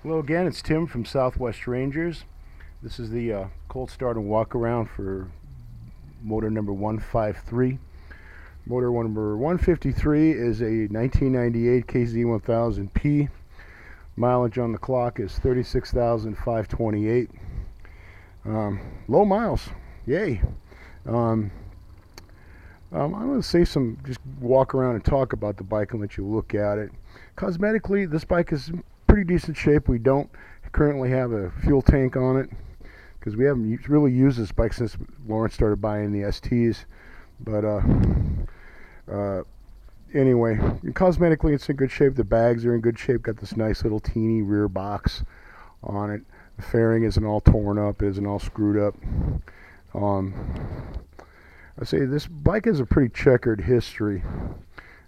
Hello again, it's Tim from Southwest Rangers. This is the cold start and walk around for motor number 153. Motor number 153 is a 1998 KZ1000P. Mileage on the clock is 36,528. Low miles, yay. I'm going to say just walk around and talk about the bike and let you look at it. Cosmetically, this bike is in pretty decent shape. We don't currently have a fuel tank on it because we haven't really used this bike since Lawrence started buying the STs. But anyway, cosmetically it's in good shape. The bags are in good shape. Got this nice little teeny rear box on it. The fairing isn't all torn up. It isn't all screwed up. I say this bike has a pretty checkered history.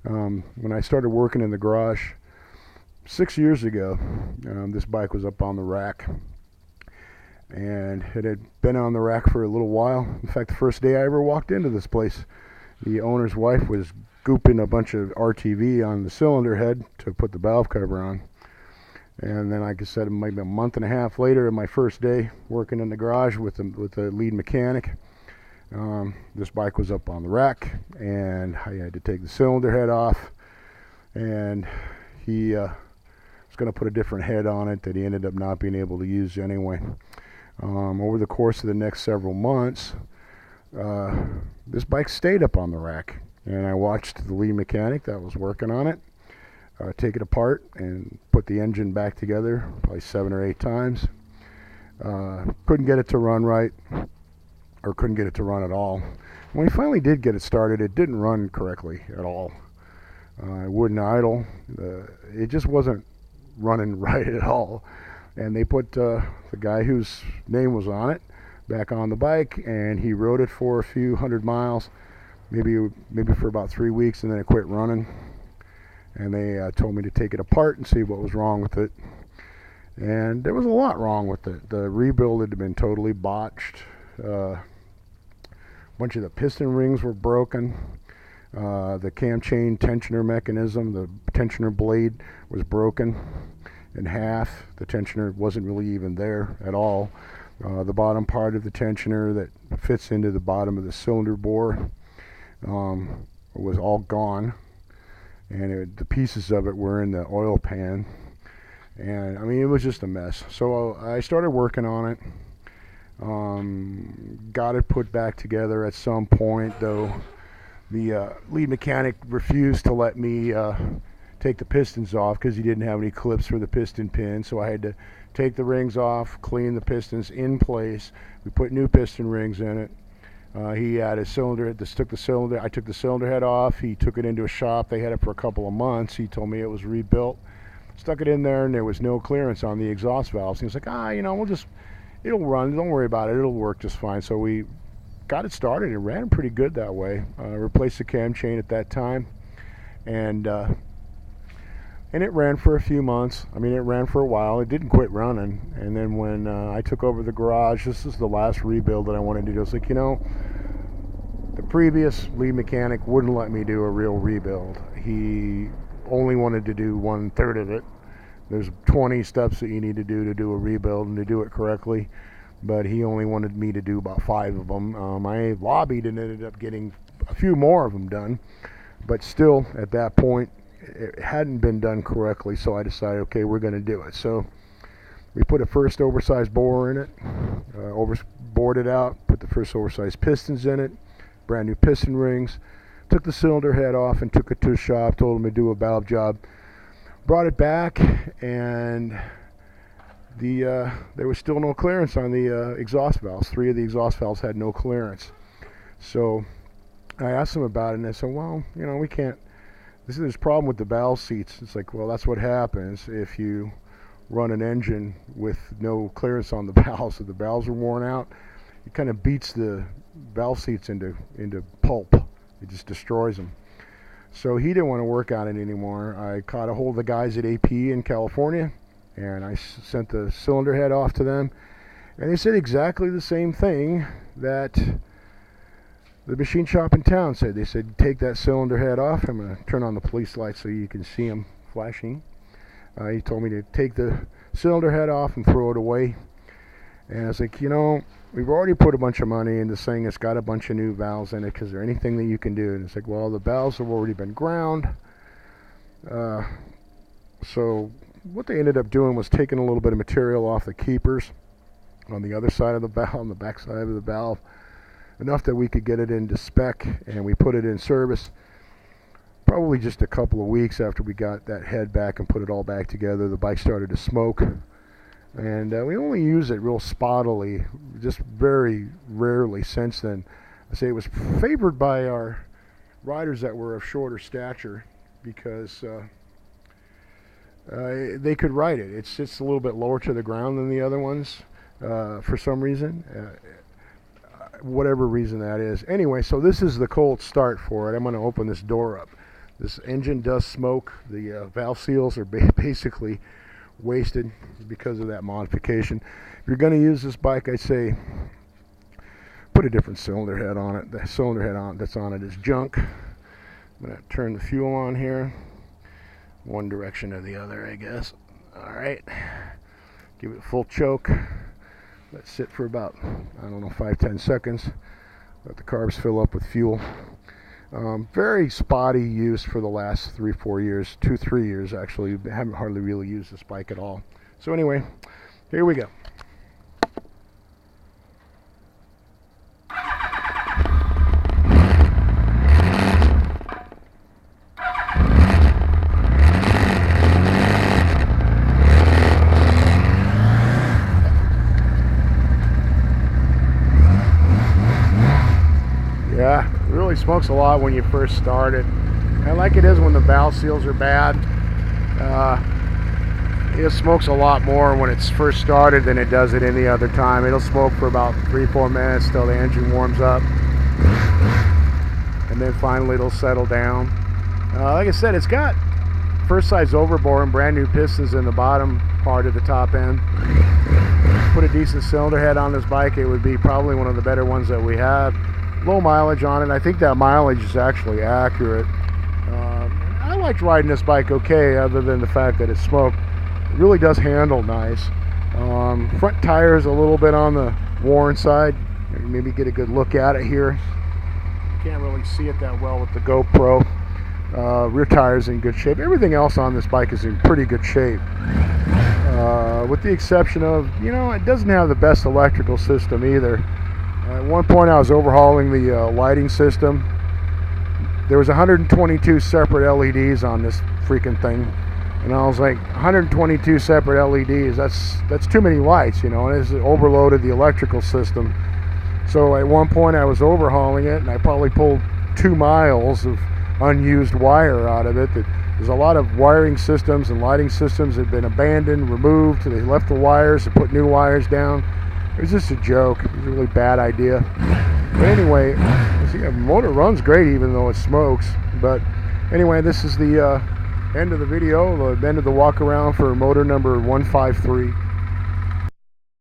When I started working in the garage 6 years ago, this bike was up on the rack, and it had been on the rack for a little while. In fact, the first day I ever walked into this place, the owner's wife was gooping a bunch of RTV on the cylinder head to put the valve cover on. And then, like I said, maybe a month and a half later, my first day working in the garage with the lead mechanic, this bike was up on the rack, and I had to take the cylinder head off, and he was going to put a different head on it that he ended up not being able to use anyway. Over the course of the next several months, this bike stayed up on the rack, and I watched the lead mechanic that was working on it take it apart and put the engine back together probably 7 or 8 times. Couldn't get it to run right, or couldn't get it to run at all. When he finally did get it started, it didn't run correctly at all. It wouldn't idle. It just wasn't running right at all. And they put the guy whose name was on it back on the bike, and he rode it for a few hundred miles, maybe for about 3 weeks, and then it quit running. And they told me to take it apart and see what was wrong with it. And there was a lot wrong with it. The rebuild had been totally botched. A bunch of the piston rings were broken. The cam chain tensioner mechanism, the tensioner blade, was broken in half. The tensioner wasn't really even there at all. The bottom part of the tensioner that fits into the bottom of the cylinder bore was all gone, and the pieces of it were in the oil pan. And I mean, it was just a mess. So I started working on it. Got it put back together at some point, though the lead mechanic refused to let me take the pistons off because he didn't have any clips for the piston pin. So I had to take the rings off, clean the pistons in place. We put new piston rings in it. He had a cylinder head. I took the cylinder head off. He took it into a shop. They had it for a couple of months. He told me it was rebuilt. Stuck it in there, and there was no clearance on the exhaust valves. He was like, it'll run. Don't worry about it. It'll work just fine. So we got it started. It ran pretty good that way. Replaced the cam chain at that time, and it ran for a few months. I mean, it ran for a while. It didn't quit running. And then when I took over the garage, this is the last rebuild that I wanted to do. I was like, the previous lead mechanic wouldn't let me do a real rebuild. He only wanted to do 1/3 of it. There's 20 steps that you need to do a rebuild and to do it correctly, but he only wanted me to do about 5 of them. I lobbied and ended up getting a few more of them done, but still at that point it hadn't been done correctly. So I decided, okay, we're going to do it. So we put a first oversized bore in it, bored it out, put the first oversized pistons in it, brand new piston rings, took the cylinder head off and took it to a shop, told them to do a valve job, brought it back, and there was still no clearance on the exhaust valves. 3 of the exhaust valves had no clearance. So I asked them about it, and they said, well, we can't. There's a problem with the valve seats. It's like, well, that's what happens if you run an engine with no clearance on the valves. If the valves are worn out, it kind of beats the valve seats into pulp. It just destroys them. So he didn't want to work on it anymore. I caught a hold of the guys at AP in California, and I sent the cylinder head off to them, and they said exactly the same thing that the machine shop in town said. They said, take that cylinder head off. I'm going to turn on the police lights so you can see them flashing. He told me to take the cylinder head off and throw it away. And I was like, you know, we've already put a bunch of money into this thing. It's got a bunch of new valves in it. Is there anything that you can do? And it's like, well, the valves have already been ground. So what they ended up doing was taking a little bit of material off the keepers on the other side of the valve, on the back side of the valve, enough that we could get it into spec, and we put it in service. Probably just a couple of weeks after we got that head back and put it all back together, the bike started to smoke. And we only use it real spottily, just very rarely since then. I say it was favored by our riders that were of shorter stature because they could ride it. It sits a little bit lower to the ground than the other ones for some reason, whatever reason that is. Anyway, so this is the cold start for it. I'm going to open this door up. This engine does smoke. The valve seals are basically wasted because of that modification. If you're going to use this bike, I say put a different cylinder head on it. The cylinder head that's on it is junk. I'm going to turn the fuel on here. One direction or the other, I guess. Alright. Give it a full choke. Let it sit for about, I don't know, 5-10 seconds. Let the carbs fill up with fuel. Very spotty use for the last 3-4 years, 2-3 years actually. I haven't hardly really used this bike at all. So anyway, here we go. Yeah, it really smokes a lot when you first start it. And like it is when the valve seals are bad. It smokes a lot more when it's first started than it does at any other time. It'll smoke for about 3-4 minutes till the engine warms up. And then finally it'll settle down. Like I said, it's got first size overbore and brand new pistons in the bottom part of the top end. Put a decent cylinder head on this bike, it would be probably one of the better ones that we have. Low mileage on it. I think that mileage is actually accurate. I liked riding this bike okay, other than the fact that it smoked. It really does handle nice. Front tire is a little bit on the worn side. Maybe get a good look at it here. Can't really see it that well with the GoPro. Rear tire is in good shape. Everything else on this bike is in pretty good shape. With the exception of, you know, it doesn't have the best electrical system either. At one point I was overhauling the lighting system. There was 122 separate LEDs on this freaking thing. And I was like, 122 separate LEDs, that's too many lights, you know, and it's overloaded the electrical system. So at one point I was overhauling it, and I probably pulled 2 miles of unused wire out of it. There's a lot of wiring systems and lighting systems that have been abandoned, removed. They left the wires and put new wires down. It was just a joke. It was a really bad idea. But anyway, the motor runs great even though it smokes. But anyway, this is the end of the video, the end of the walk around for motor number 153.